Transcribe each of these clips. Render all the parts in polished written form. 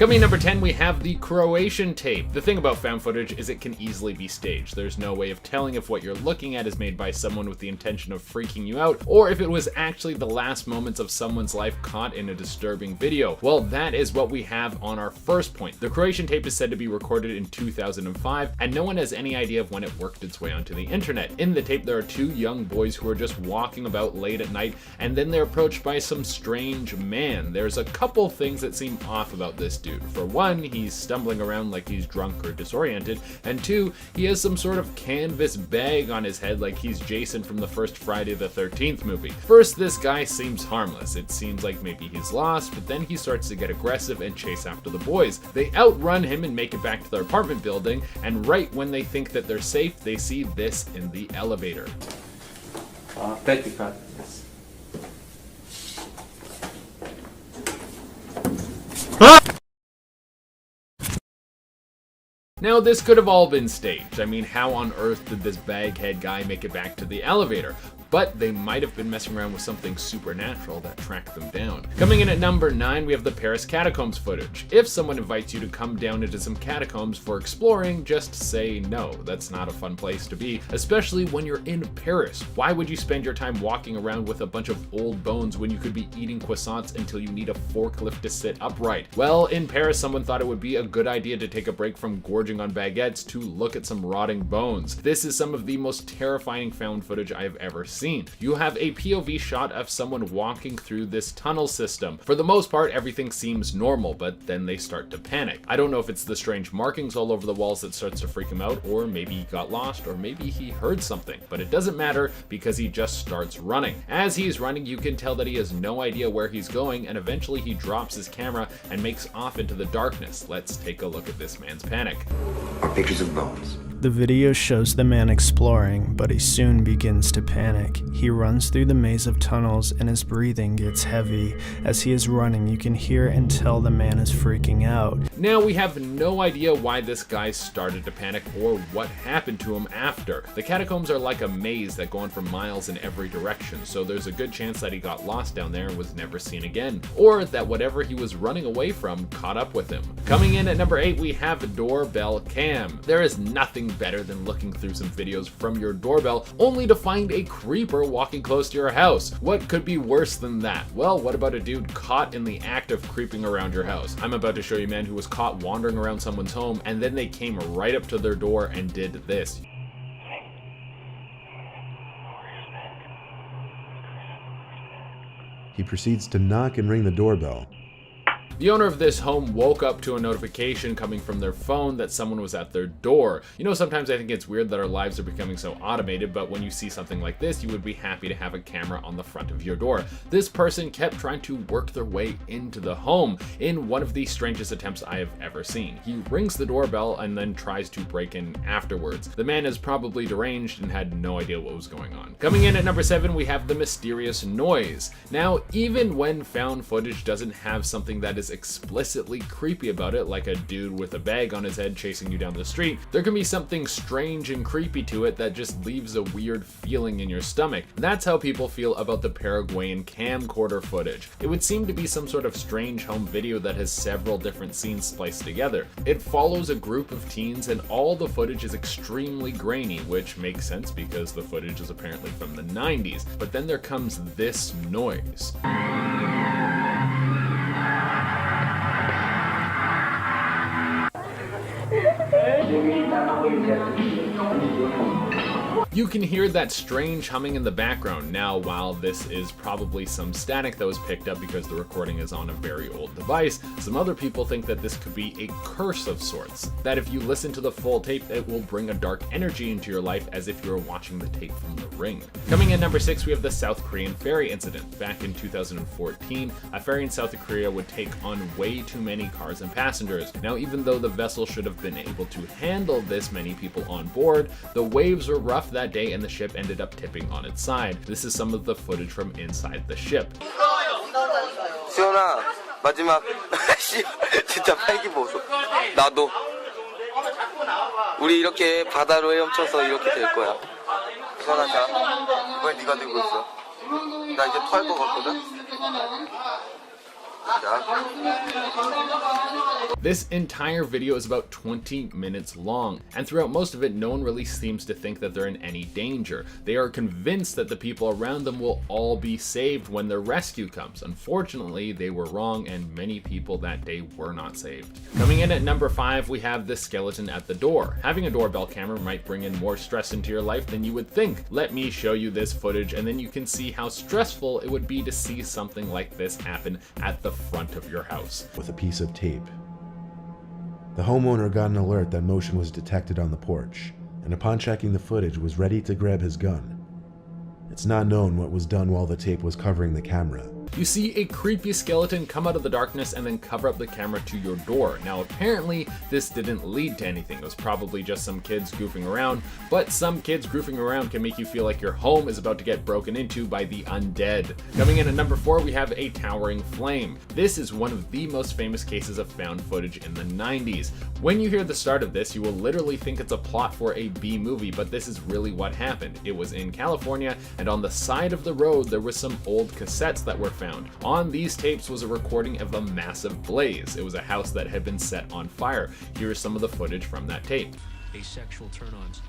Coming in number 10, we have the Croatian tape. The thing about found footage is it can easily be staged. There's no way of telling if what you're looking at is made by someone with the intention of freaking you out, or if it was actually the last moments of someone's life caught in a disturbing video. Well, that is what we have on our first point. The Croatian tape is said to be recorded in 2005, and no one has any idea of when it worked its way onto the internet. In the tape, there are two young boys who are just walking about late at night, and then they're approached by some strange man. There's a couple things that seem off about this dude. For one, he's stumbling around like he's drunk or disoriented, and two, he has some sort of canvas bag on his head like he's Jason from the first Friday the 13th movie. First, this guy seems harmless. It seems like maybe he's lost, but then he starts to get aggressive and chase after the boys. They outrun him and make it back to their apartment building, and right when they think that they're safe, they see this in the elevator. Thank you, God. Yes. Now, this could have all been staged. I mean, how on earth did this baghead guy make it back to the elevator? But they might have been messing around with something supernatural that tracked them down. Coming in at number 9, we have the Paris catacombs footage. If someone invites you to come down into some catacombs for exploring, just say no. That's not a fun place to be, especially when you're in Paris. Why would you spend your time walking around with a bunch of old bones when you could be eating croissants until you need a forklift to sit upright? Well, in Paris, someone thought it would be a good idea to take a break from gorging on baguettes to look at some rotting bones. This is some of the most terrifying found footage I have ever seen. You have a POV shot of someone walking through this tunnel system. For the most part, everything seems normal, but then they start to panic. I don't know if it's the strange markings all over the walls that starts to freak him out, or maybe he got lost, or maybe he heard something, but it doesn't matter because he just starts running. As he's running, you can tell that he has no idea where he's going, and eventually he drops his camera and makes off into the darkness. Let's take a look at this man's panic. Are pictures of bones. The video shows the man exploring, but he soon begins to panic. He runs through the maze of tunnels and his breathing gets heavy. As he is running, you can hear and tell the man is freaking out. Now, we have no idea why this guy started to panic or what happened to him after. The catacombs are like a maze that go on for miles in every direction, so there's a good chance that he got lost down there and was never seen again, or that whatever he was running away from caught up with him. Coming in at number 8, we have a doorbell cam. There is nothing better than looking through some videos from your doorbell only to find a creeper walking close to your house. What could be worse than that? Well, what about a dude caught in the act of creeping around your house? I'm about to show you a man who was caught wandering around someone's home, and then they came right up to their door and did this. He proceeds to knock and ring the doorbell. The owner of this home woke up to a notification coming from their phone that someone was at their door. You know, sometimes I think it's weird that our lives are becoming so automated, but when you see something like this, you would be happy to have a camera on the front of your door. This person kept trying to work their way into the home in one of the strangest attempts I have ever seen. He rings the doorbell and then tries to break in afterwards. The man is probably deranged and had no idea what was going on. Coming in at number 7, we have the mysterious noise. Now, even when found footage doesn't have something that is explicitly creepy about it, like a dude with a bag on his head chasing you down the street, there can be something strange and creepy to it that just leaves a weird feeling in your stomach. That's how people feel about the Paraguayan camcorder footage. It would seem to be some sort of strange home video that has several different scenes spliced together. It follows a group of teens and all the footage is extremely grainy, which makes sense because the footage is apparently from the 90s. But then there comes this noise. You can hear that strange humming in the background. Now, while this is probably some static that was picked up because the recording is on a very old device, some other people think that this could be a curse of sorts. That if you listen to the full tape, it will bring a dark energy into your life as if you were watching the tape from The Ring. Coming in number 6, we have the South Korean ferry incident. Back in 2014, a ferry in South Korea would take on way too many cars and passengers. Now, even though the vessel should have been able to handle this many people on board, the waves were rough that day and the ship ended up tipping on its side. This is some of the footage from inside the ship. 수연아, 마지막 진짜 팔기 보소. 나도. 우리 이렇게 바다로 헤엄쳐서 이렇게 될 거야. 수연아, 자, 이번엔 네가 들고 있어. 나 이제 토할 것 같거든. 자. This entire video is about 20 minutes long, and throughout most of it, no one really seems to think that they're in any danger. They are convinced that the people around them will all be saved when their rescue comes. Unfortunately, they were wrong, and many people that day were not saved. Coming in at number 5, we have the skeleton at the door. Having a doorbell camera might bring in more stress into your life than you would think. Let me show you this footage, and then you can see how stressful it would be to see something like this happen at the front of your house. With a piece of tape. The homeowner got an alert that motion was detected on the porch, and upon checking the footage was ready to grab his gun. It's not known what was done while the tape was covering the camera. You see a creepy skeleton come out of the darkness and then cover up the camera to your door. Now apparently this didn't lead to anything. It was probably just some kids goofing around, but some kids goofing around can make you feel like your home is about to get broken into by the undead. Coming in at number 4, we have a towering flame. This is one of the most famous cases of found footage in the 90s. When you hear the start of this, you will literally think it's a plot for a B movie, but this is really what happened. It was in California, and on the side of the road there were some old cassettes that were found. On these tapes was a recording of a massive blaze. It was a house that had been set on fire. Here is some of the footage from that tape. Asexual turn-ons.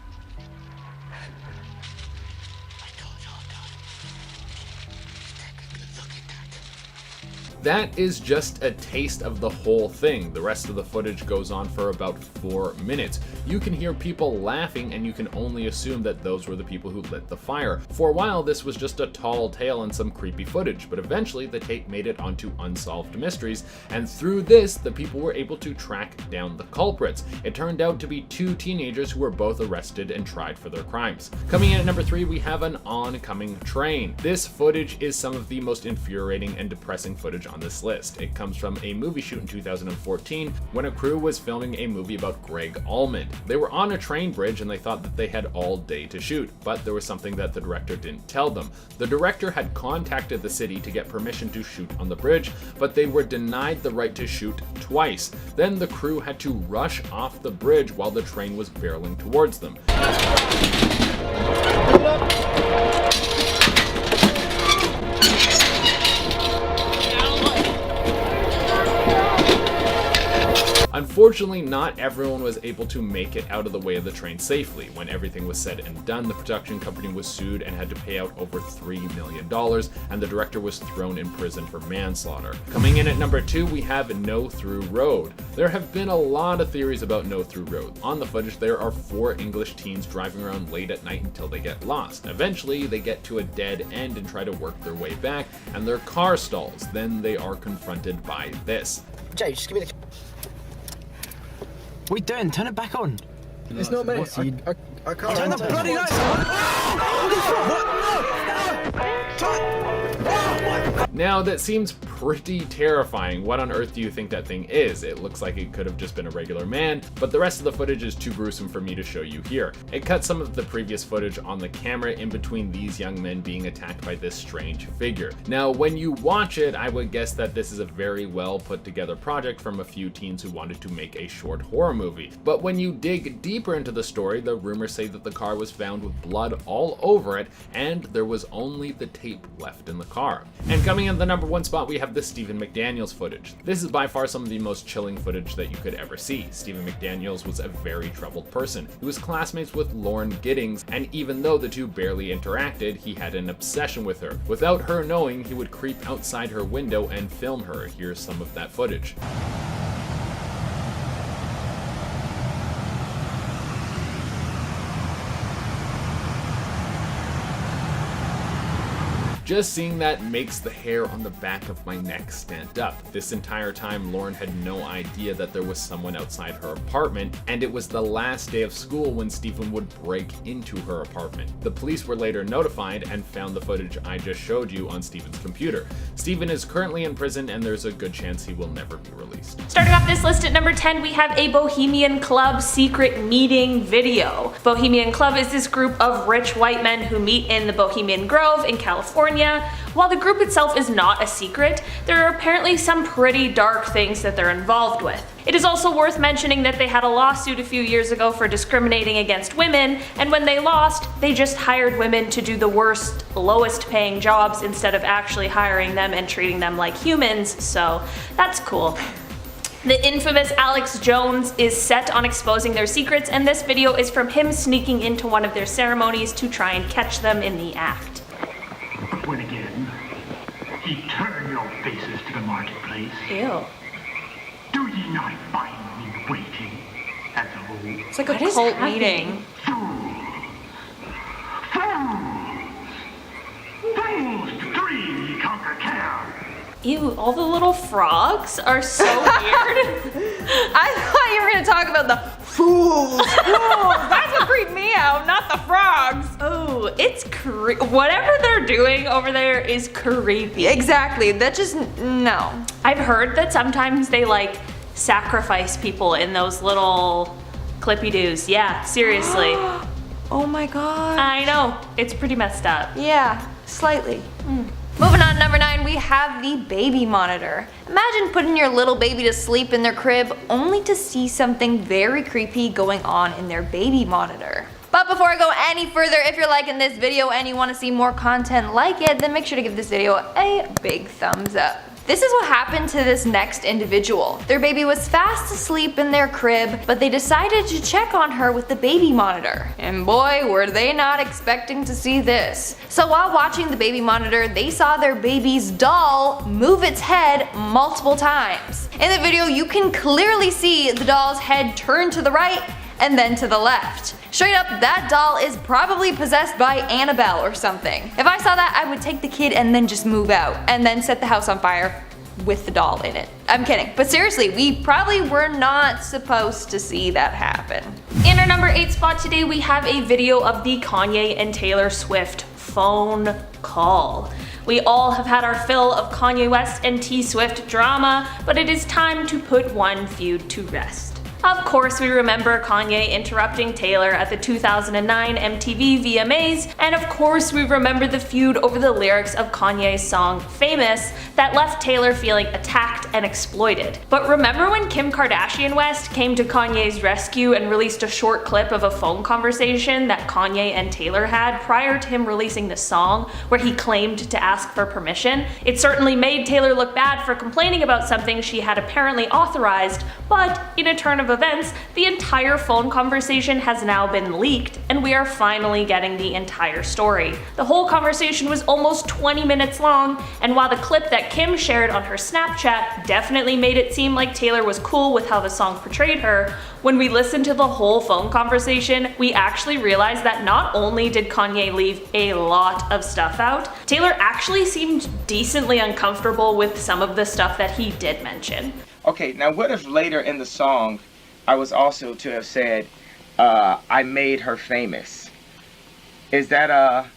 That is just a taste of the whole thing. The rest of the footage goes on for about 4 minutes. You can hear people laughing, and you can only assume that those were the people who lit the fire. For a while, this was just a tall tale and some creepy footage, but eventually the tape made it onto Unsolved Mysteries, and through this, the people were able to track down the culprits. It turned out to be 2 teenagers who were both arrested and tried for their crimes. Coming in at number 3, we have an oncoming train. This footage is some of the most infuriating and depressing footage on this list. It comes from a movie shoot in 2014 when a crew was filming a movie about Greg Allman. They were on a train bridge and they thought that they had all day to shoot, but there was something that the director didn't tell them. The director had contacted the city to get permission to shoot on the bridge, but they were denied the right to shoot twice. Then the crew had to rush off the bridge while the train was barreling towards them. Unfortunately, not everyone was able to make it out of the way of the train safely. When everything was said and done, the production company was sued and had to pay out over $3 million, and the director was thrown in prison for manslaughter. Coming in at number 2, we have No Through Road. There have been a lot of theories about No Through Road. On the footage, there are 4 English teens driving around late at night until they get lost. Eventually, they get to a dead end and try to work their way back, and their car stalls. Then they are confronted by this. Jay, just give me the... What are you doing? Turn it back on. It's not me. I can't. Turn the bloody lights on. Now that seems pretty terrifying. What on earth do you think that thing is? It looks like it could have just been a regular man, but the rest of the footage is too gruesome for me to show you here. It cuts some of the previous footage on the camera in between these young men being attacked by this strange figure. Now, when you watch it, I would guess that this is a very well put together project from a few teens who wanted to make a short horror movie. But when you dig deeper into the story, the rumors say that the car was found with blood all over it, and there was only the tape left in the car. And coming in the number 1 spot, we have the Stephen McDaniels footage. This is by far some of the most chilling footage that you could ever see. Stephen McDaniels was a very troubled person. He was classmates with Lauren Giddings, and even though the two barely interacted, he had an obsession with her. Without her knowing, he would creep outside her window and film her. Here's some of that footage. Just seeing that makes the hair on the back of my neck stand up. This entire time, Lauren had no idea that there was someone outside her apartment, and it was the last day of school when Stephen would break into her apartment. The police were later notified and found the footage I just showed you on Stephen's computer. Stephen is currently in prison, and there's a good chance he will never be released. Starting off this list at number 10, we have a Bohemian Club secret meeting video. Bohemian Club is this group of rich white men who meet in the Bohemian Grove in California. While the group itself is not a secret, there are apparently some pretty dark things that they're involved with. It is also worth mentioning that they had a lawsuit a few years ago for discriminating against women, and when they lost, they just hired women to do the worst, lowest paying jobs instead of actually hiring them and treating them like humans, so that's cool. The infamous Alex Jones is set on exposing their secrets, and this video is from him sneaking into one of their ceremonies to try and catch them in the act. But when again, ye turn your faces to the marketplace, Ew. do ye not find me waiting at the home? It's like a cult meeting. Fools to dream ye conquer care. Ew, all the little frogs are so weird. I thought you were gonna talk about the fools. That's what creeped me out, not the frogs. Oh, it's whatever they're doing over there is creepy. Exactly, that just, no. I've heard that sometimes they like sacrifice people in those little clippy-doos. Yeah, seriously. Oh my god. I know, it's pretty messed up. Yeah, slightly. Moving on, number 9, we have the baby monitor. Imagine putting your little baby to sleep in their crib only to see something very creepy going on in their baby monitor. But before I go any further, if you're liking this video and you want to see more content like it, then make sure to give this video a big thumbs up. This is what happened to this next individual. Their baby was fast asleep in their crib, but they decided to check on her with the baby monitor. And boy, were they not expecting to see this. So while watching the baby monitor, they saw their baby's doll move its head multiple times. In the video, you can clearly see the doll's head turn to the right and then to the left. Straight up, that doll is probably possessed by Annabelle or something. If I saw that, I would take the kid and then just move out, and then set the house on fire with the doll in it. I'm kidding, but seriously, we probably were not supposed to see that happen. In our number 8 spot today, we have a video of the Kanye and Taylor Swift phone call. We all have had our fill of Kanye West and T Swift drama, but it is time to put one feud to rest. Of course, we remember Kanye interrupting Taylor at the 2009 MTV VMAs, and of course we remember the feud over the lyrics of Kanye's song Famous that left Taylor feeling attacked and exploited. But remember when Kim Kardashian West came to Kanye's rescue and released a short clip of a phone conversation that Kanye and Taylor had prior to him releasing the song, where he claimed to ask for permission? It certainly made Taylor look bad for complaining about something she had apparently authorized, but in a turn of events, the entire phone conversation has now been leaked, and we are finally getting the entire story. The whole conversation was almost 20 minutes long, and while the clip that Kim shared on her Snapchat definitely made it seem like Taylor was cool with how the song portrayed her, when we listened to the whole phone conversation, we actually realized that not only did Kanye leave a lot of stuff out, Taylor actually seemed decently uncomfortable with some of the stuff that he did mention. Okay, now what if later in the song I was also to have said, I made her famous? Is that,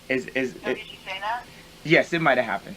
did you say that? Yes, it might have happened.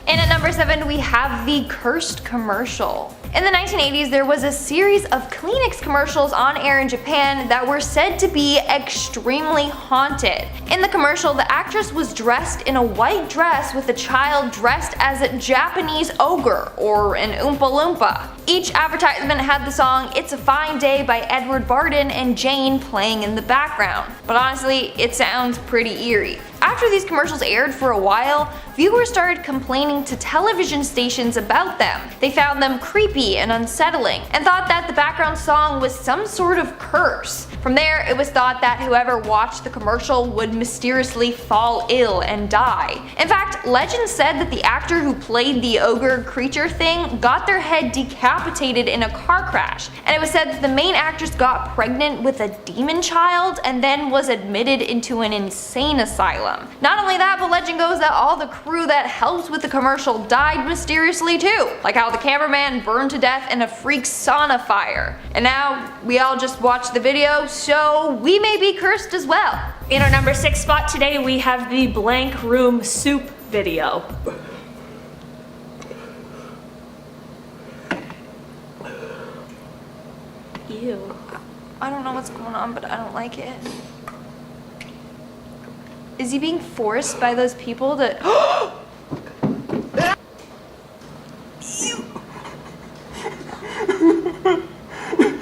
And at number 7, we have the cursed commercial. In the 1980s, there was a series of Kleenex commercials on air in Japan that were said to be extremely haunted. In the commercial, the actress was dressed in a white dress with a child dressed as a Japanese ogre, or an Oompa Loompa. Each advertisement had the song It's a Fine Day by Edward Barden and Jane playing in the background. But honestly, it sounds pretty eerie. After these commercials aired for a while, viewers started complaining to television stations about them. They found them creepy and unsettling, and thought that the background song was some sort of curse. From there, it was thought that whoever watched the commercial would mysteriously fall ill and die. In fact, legend said that the actor who played the ogre creature thing got their head decapitated in a car crash, and it was said that the main actress got pregnant with a demon child and then was admitted into an insane asylum. Not only that, but legend goes that all the crew that helped with the commercial died mysteriously too, like how the cameraman burned to death in a freak sauna fire. And now we all just watched the video, so we may be cursed as well. In our number 6 spot today, we have the blank room soup video. Ew. I don't know what's going on, but I don't like it. Is he being forced by those people to—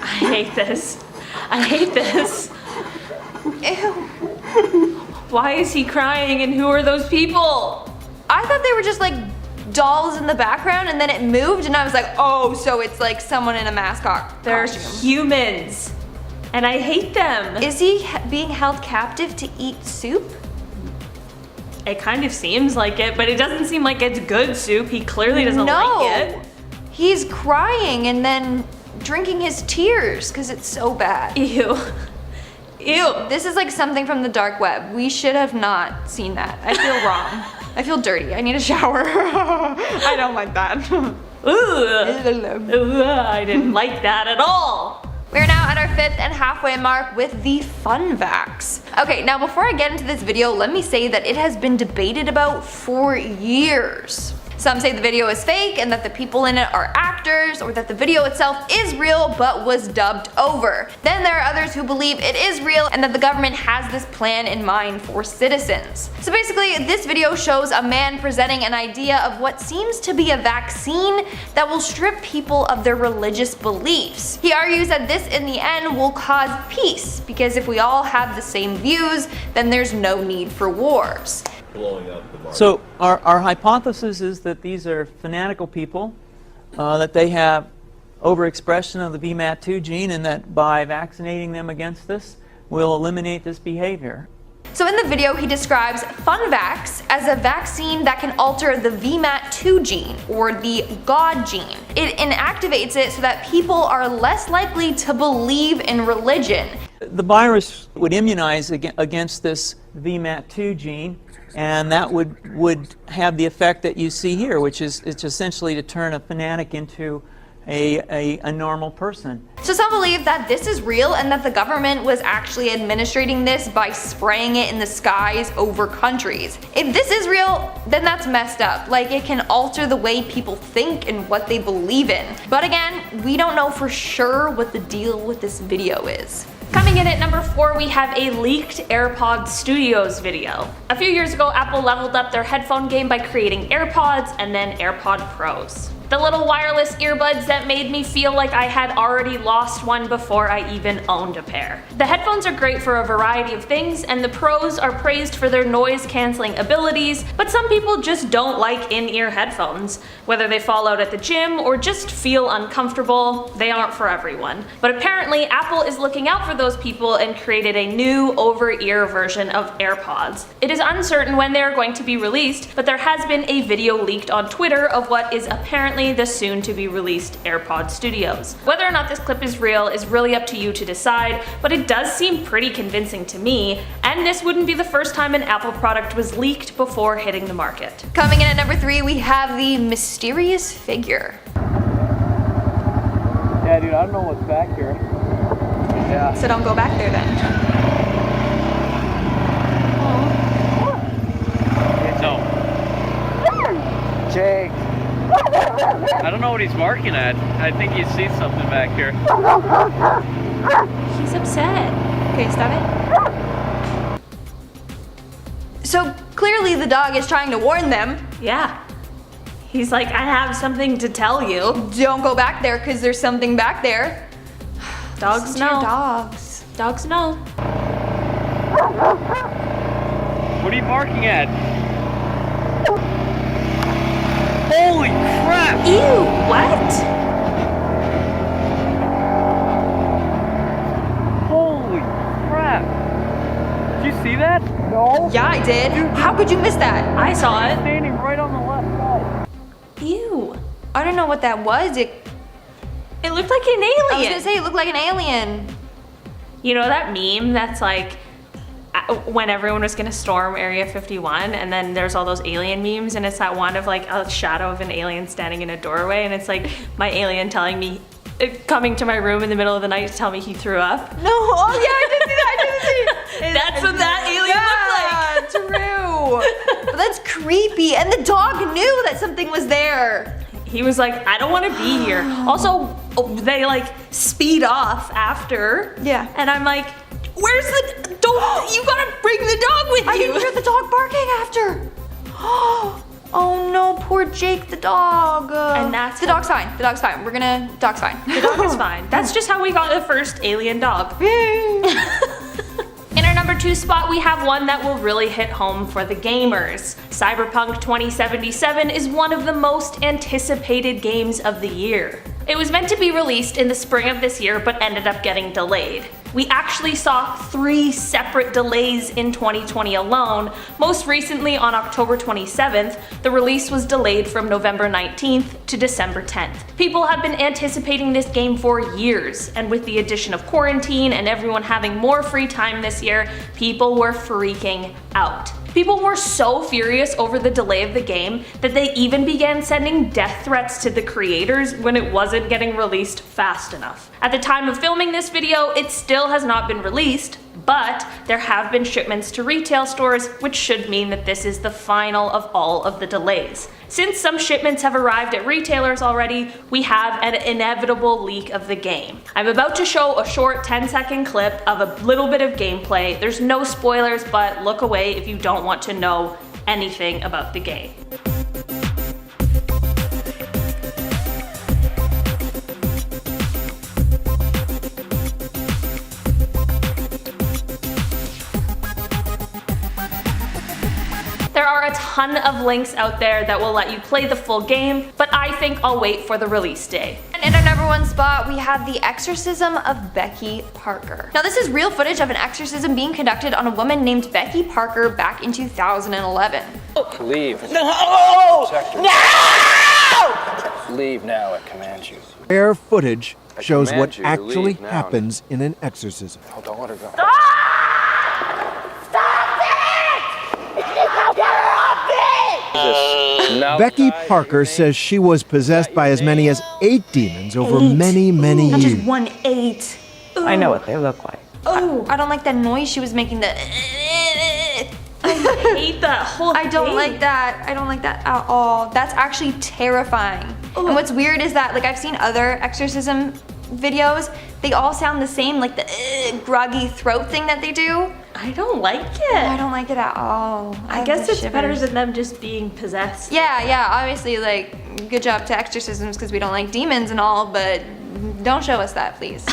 I hate this. I hate this. Ew. Why is he crying and who are those people? I thought they were just like dolls in the background and then it moved and I was like, oh, so it's like someone in a mascot They're costume. humans. And I hate them. Is he being held captive to eat soup? It kind of seems like it, but it doesn't seem like it's good soup. He clearly doesn't like it. He's crying and then drinking his tears because it's so bad. Ew. Ew. This is like something from the dark web. We should have not seen that. I feel wrong. I feel dirty. I need a shower. I don't like that. Ooh. I didn't like that at all. We're now at our 5th and halfway mark with the fun facts. Okay, now before I get into this video, let me say that it has been debated about for years. Some say the video is fake and that the people in it are actors, or that the video itself is real but was dubbed over. Then there are others who believe it is real and that the government has this plan in mind for citizens. So basically, this video shows a man presenting an idea of what seems to be a vaccine that will strip people of their religious beliefs. He argues that this in the end will cause peace, because if we all have the same views, then there's no need for wars. So our hypothesis is that these are fanatical people, that they have overexpression of the VMAT2 gene, and that by vaccinating them against this, we'll eliminate this behavior. So in the video, he describes FunVax as a vaccine that can alter the VMAT2 gene, or the God gene. It inactivates it so that people are less likely to believe in religion. The virus would immunize against this VMAT2 gene, and that would have the effect that you see here, which is it's essentially to turn a fanatic into a normal person. So some believe that this is real and that the government was actually administrating this by spraying it in the skies over countries. If this is real, then that's messed up. Like, it can alter the way people think and what they believe in. But again, we don't know for sure what the deal with this video is. Coming in at number 4, we have a leaked AirPods Studios video. A few years ago, Apple leveled up their headphone game by creating AirPods and then AirPod Pros. The little wireless earbuds that made me feel like I had already lost one before I even owned a pair. The headphones are great for a variety of things, and the Pros are praised for their noise cancelling abilities, but some people just don't like in-ear headphones. Whether they fall out at the gym or just feel uncomfortable, they aren't for everyone. But apparently, Apple is looking out for those people and created a new over-ear version of AirPods. It is uncertain when they are going to be released, but there has been a video leaked on Twitter of what is apparently the soon-to-be-released AirPod Studios. Whether or not this clip is real is really up to you to decide, but it does seem pretty convincing to me, and this wouldn't be the first time an Apple product was leaked before hitting the market. Coming in at number 3, we have the mysterious figure. Yeah, dude, I don't know what's back here. Yeah. So don't go back there then. No. Jake. I don't know what he's barking at. I think he sees something back here. He's upset. Okay, stop it. So clearly the dog is trying to warn them. Yeah. He's like, I have something to tell you. Don't go back there because there's something back there. Dogs know. Dogs. Dogs know. What are you barking at? Holy crap! Ew, what? Holy crap! Did you see that? No. Yeah, I did. How could you miss that? I saw it. Standing right on the left side. Ew. I don't know what that was. It looked like an alien. I was gonna say it looked like an alien. You know that meme that's like, when everyone was gonna storm Area 51, and then there's all those alien memes, and it's that one of like a shadow of an alien standing in a doorway, and it's like my alien telling me, coming to my room in the middle of the night to tell me he threw up. No, oh yeah, I did see that, I did see. That's what that alien looked like. True. But that's creepy, and the dog knew that something was there. He was like, I don't want to be here. Also, they like speed off after. Yeah. And I'm like, where's the, you gotta bring the dog with you. I didn't hear the dog barking after. Oh no, poor Jake the dog. And that's the dog's fine. The dog's fine. Dog's fine. The dog is fine. That's just how we got the first alien dog. In our number 2 spot, we have one that will really hit home for the gamers. Cyberpunk 2077 is one of the most anticipated games of the year. It was meant to be released in the spring of this year, but ended up getting delayed. We actually saw 3 separate delays in 2020 alone. Most recently on October 27th, the release was delayed from November 19th to December 10th. People have been anticipating this game for years, and with the addition of quarantine and everyone having more free time this year, people were freaking out. People were so furious over the delay of the game that they even began sending death threats to the creators when it wasn't getting released fast enough. At the time of filming this video, it still has not been released, but there have been shipments to retail stores, which should mean that this is the final of all of the delays. Since some shipments have arrived at retailers already, we have an inevitable leak of the game. I'm about to show a short 10-second clip of a little bit of gameplay. There's no spoilers, but look away if you don't want to know anything about the game. There are a ton of links out there that will let you play the full game, but I think I'll wait for the release day. And in our number 1 spot, we have The Exorcism of Becky Parker. Now this is real footage of an exorcism being conducted on a woman named Becky Parker back in 2011. Leave. No! No! Leave now, I command you. Rare footage shows command what you to actually leave now. happens in an exorcism. Oh, don't let her go. Becky Parker says she was possessed by as many as 8 demons over many Not years. just 1 8. I know what they look like. Oh, I don't like that noise she was making. I hate that whole I don't thing. like that. I don't like that at all. That's actually terrifying. And what's weird is that, like, I've seen other exorcism videos. They all sound the same, like the groggy throat thing that they do. I don't like it. I don't like it at all. I guess it's better than them just being possessed. Yeah, obviously, like, good job to exorcisms because we don't like demons and all, but don't show us that, please.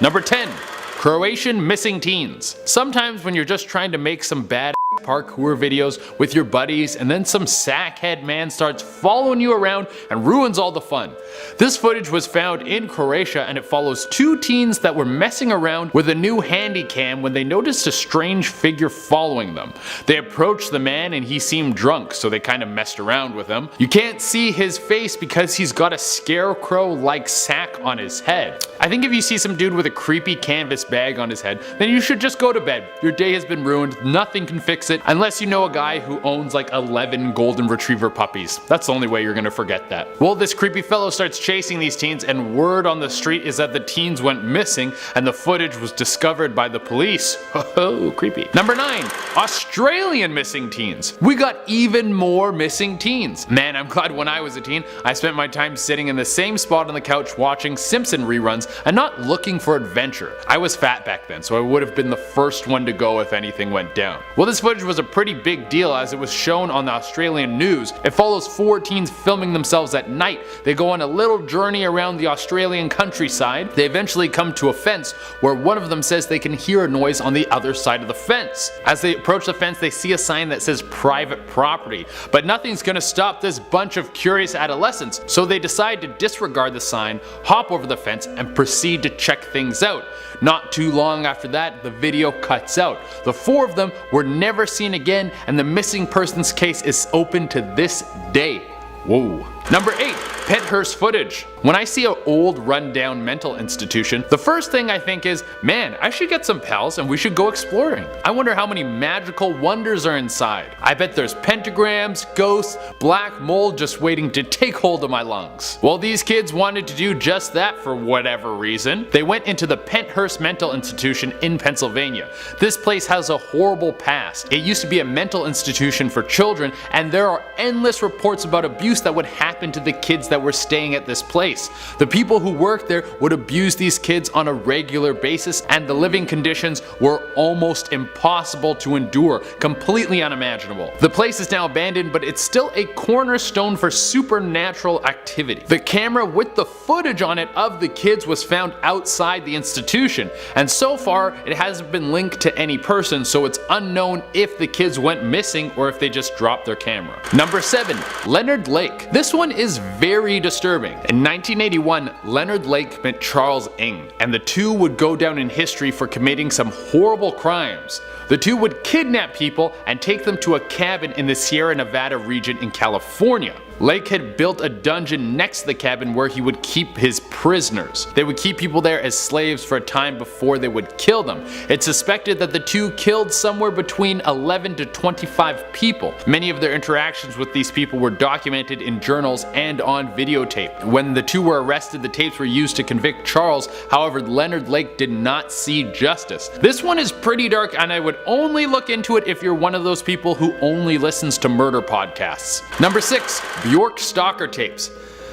Number 10. Croatian missing teens. Sometimes when you're just trying to make some bad parkour videos with your buddies and then some sackhead man starts following you around and ruins all the fun. This footage was found in Croatia and it follows 2 teens that were messing around with a new handy cam when they noticed a strange figure following them. They approached the man and he seemed drunk, so they kind of messed around with him. You can't see his face because he's got a scarecrow-like sack on his head. I think if you see some dude with a creepy canvas bag on his head, then you should just go to bed. Your day has been ruined, nothing can fix it, unless you know a guy who owns like 11 golden retriever puppies. That's the only way you're gonna forget that. Well, this creepy fellow starts chasing these teens and word on the street is that the teens went missing and the footage was discovered by the police. Oh, creepy. Number 9. Australian missing teens. We got even more missing teens. Man, I'm glad when I was a teen, I spent my time sitting in the same spot on the couch watching Simpson reruns and not looking for adventure. I was fat back then, so I would have been the first one to go if anything went down. Well, this footage was a pretty big deal as it was shown on the Australian news. It follows 4 teens filming themselves at night. They go on a little journey around the Australian countryside. They eventually come to a fence where one of them says they can hear a noise on the other side of the fence. As they approach the fence, they see a sign that says private property, but nothing's gonna stop this bunch of curious adolescents, so they decide to disregard the sign, hop over the fence, and proceed to check things out. Not too long after that, the video cuts out. The 4 of them were never seen again, and the missing persons case is open to this day. Whoa. Number 8. Penthurst footage. When I see an old rundown mental institution, the first thing I think is, man, I should get some pals and we should go exploring. I wonder how many magical wonders are inside. I bet there's pentagrams, ghosts, black mold just waiting to take hold of my lungs. Well, these kids wanted to do just that for whatever reason. They went into the Penthurst Mental Institution in Pennsylvania. This place has a horrible past. It used to be a mental institution for children, and there are endless reports about abuse that would happen happen to the kids that were staying at this place. The people who worked there would abuse these kids on a regular basis, and the living conditions were almost impossible to endure, completely unimaginable. The place is now abandoned, but it's still a cornerstone for supernatural activity. The camera with the footage on it of the kids was found outside the institution, and so far it hasn't been linked to any person, so it's unknown if the kids went missing or if they just dropped their camera. Number 7. Leonard Lake. This one is very disturbing. In 1981, Leonard Lake met Charles Ng, and the two would go down in history for committing some horrible crimes. The two would kidnap people and take them to a cabin in the Sierra Nevada region in California. Lake had built a dungeon next to the cabin where he would keep his prisoners. They would keep people there as slaves for a time before they would kill them. It's suspected that the two killed somewhere between 11 to 25 people. Many of their interactions with these people were documented in journals and on videotape. When the two were arrested, the tapes were used to convict Charles. However, Leonard Lake did not see justice. This one is pretty dark, and I would only look into it if you're one of those people who only listens to murder podcasts. Number 6. Bjork stalker tapes.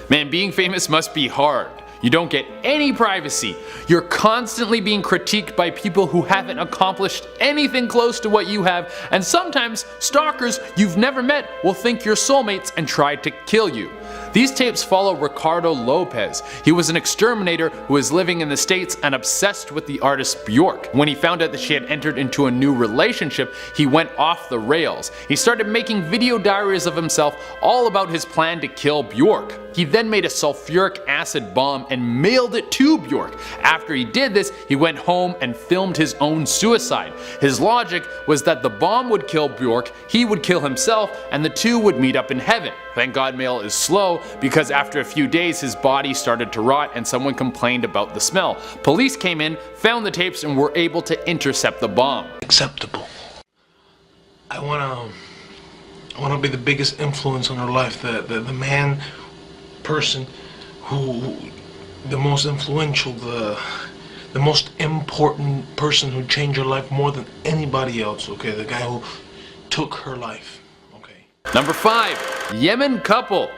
Man, being famous must be hard. You don't get any privacy. You're constantly being critiqued by people who haven't accomplished anything close to what you have, and sometimes stalkers you've never met will think you're soulmates and try to kill you. These tapes follow Ricardo Lopez. He was an exterminator who was living in the States and obsessed with the artist Bjork. When he found out that she had entered into a new relationship, he went off the rails. He started making video diaries of himself all about his plan to kill Bjork. He then made a sulfuric acid bomb and mailed it to Bjork. After he did this, he went home and filmed his own suicide. His logic was that the bomb would kill Bjork, he would kill himself, and the two would meet up in heaven. Thank God mail is slow, because after a few days his body started to rot and someone complained about the smell. Police came in, found the tapes, and were able to intercept the bomb. Acceptable. I wanna be the biggest influence on her life, the man, person who, the most influential, the most important person who changed her life more than anybody else, okay? The guy who took her life. Number 5. Yemen couple.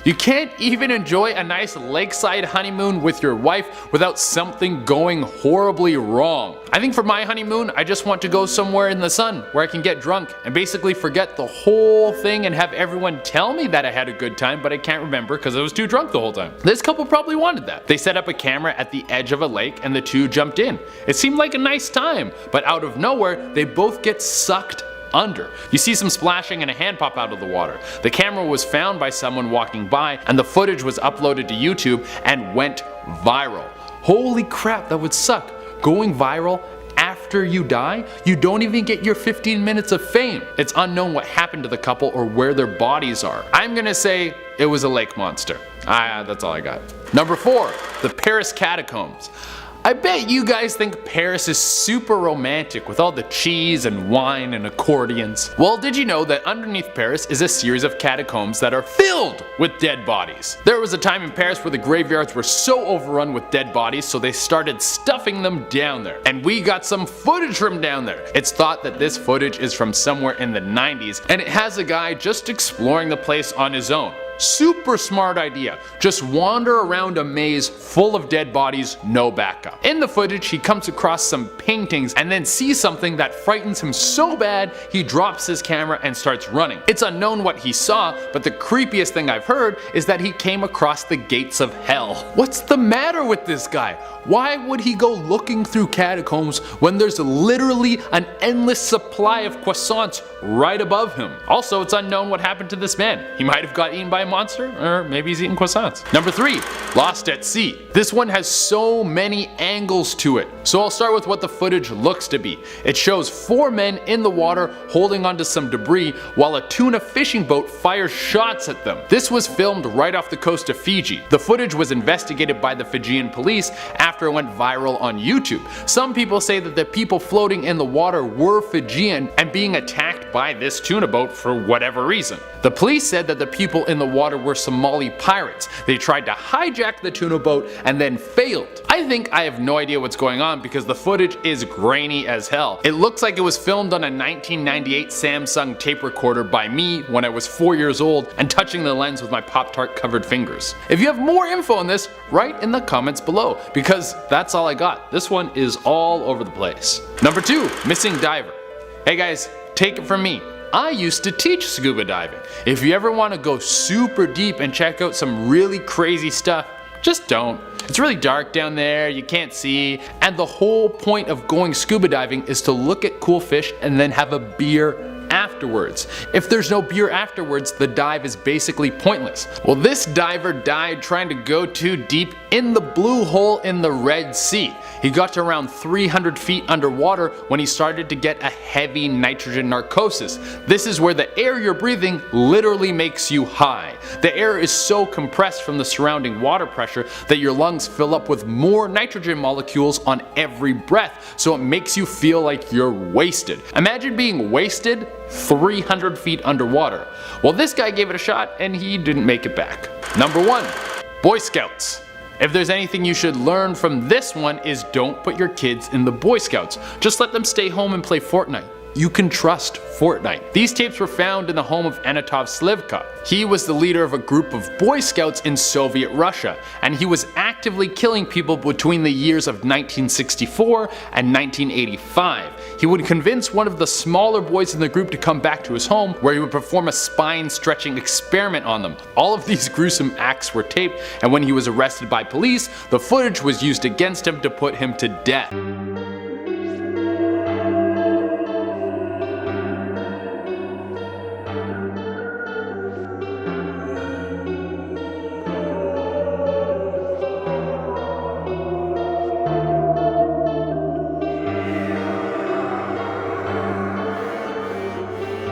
You can't even enjoy a nice lakeside honeymoon with your wife without something going horribly wrong. I think for my honeymoon, I just want to go somewhere in the sun where I can get drunk and basically forget the whole thing and have everyone tell me that I had a good time, but I can't remember because I was too drunk the whole time. This couple probably wanted that. They set up a camera at the edge of a lake and the two jumped in. It seemed like a nice time, but out of nowhere, they both get sucked under. You see some splashing and a hand pop out of the water. The camera was found by someone walking by, and the footage was uploaded to YouTube and went viral. Holy crap, that would suck. Going viral after you die? You don't even get your 15 minutes of fame. It's unknown what happened to the couple or where their bodies are. I'm gonna say it was a lake monster. That's all I got. Number 4, the Paris catacombs. I bet you guys think Paris is super romantic with all the cheese and wine and accordions. Well, did you know that underneath Paris is a series of catacombs that are filled with dead bodies? There was a time in Paris where the graveyards were so overrun with dead bodies, so they started stuffing them down there. And we got some footage from down there. It's thought that this footage is from somewhere in the 90s, and it has a guy just exploring the place on his own. Super smart idea. Just wander around a maze full of dead bodies, no backup. In the footage, he comes across some paintings and then sees something that frightens him so bad he drops his camera and starts running. It's unknown what he saw, but the creepiest thing I've heard is that he came across the gates of hell. What's the matter with this guy? Why would he go looking through catacombs when there's literally an endless supply of croissants right above him? Also, it's unknown what happened to this man. He might have got eaten by a monster, or maybe he's eating croissants. Number 3, Lost at Sea. This one has so many angles to it. So I'll start with what the footage looks to be. It shows 4 men in the water holding onto some debris while a tuna fishing boat fires shots at them. This was filmed right off the coast of Fiji. The footage was investigated by the Fijian police after it went viral on YouTube. Some people say that the people floating in the water were Fijian and being attacked by this tuna boat for whatever reason. The police said that the people in the water were Somali pirates. They tried to hijack the tuna boat and then failed. I think I have no idea what's going on because the footage is grainy as hell. It looks like it was filmed on a 1998 Samsung tape recorder by me when I was 4 years old and touching the lens with my Pop-Tart covered fingers. If you have more info on this, write in the comments below, because that's all I got. This one is all over the place. Number 2, missing diver. Hey guys, take it from me. I used to teach scuba diving. If you ever want to go super deep and check out some really crazy stuff, just don't. It's really dark down there, you can't see, and the whole point of going scuba diving is to look at cool fish and then have a beer afterwards. If there's no beer afterwards, the dive is basically pointless. Well, this diver died trying to go too deep in the blue hole in the Red Sea. He got to around 300 feet underwater when he started to get a heavy nitrogen narcosis. This is where the air you're breathing literally makes you high. The air is so compressed from the surrounding water pressure that your lungs fill up with more nitrogen molecules on every breath, so it makes you feel like you're wasted. Imagine being wasted 300 feet underwater. Well, this guy gave it a shot and he didn't make it back. Number 1, Boy Scouts. If there's anything you should learn from this one is don't put your kids in the Boy Scouts. Just let them stay home and play Fortnite. You can trust Fortnite. These tapes were found in the home of Anatov Slivka. He was the leader of a group of Boy Scouts in Soviet Russia, and he was actively killing people between the years of 1964 and 1985. He would convince one of the smaller boys in the group to come back to his home, where he would perform a spine-stretching experiment on them. All of these gruesome acts were taped, and when he was arrested by police, the footage was used against him to put him to death.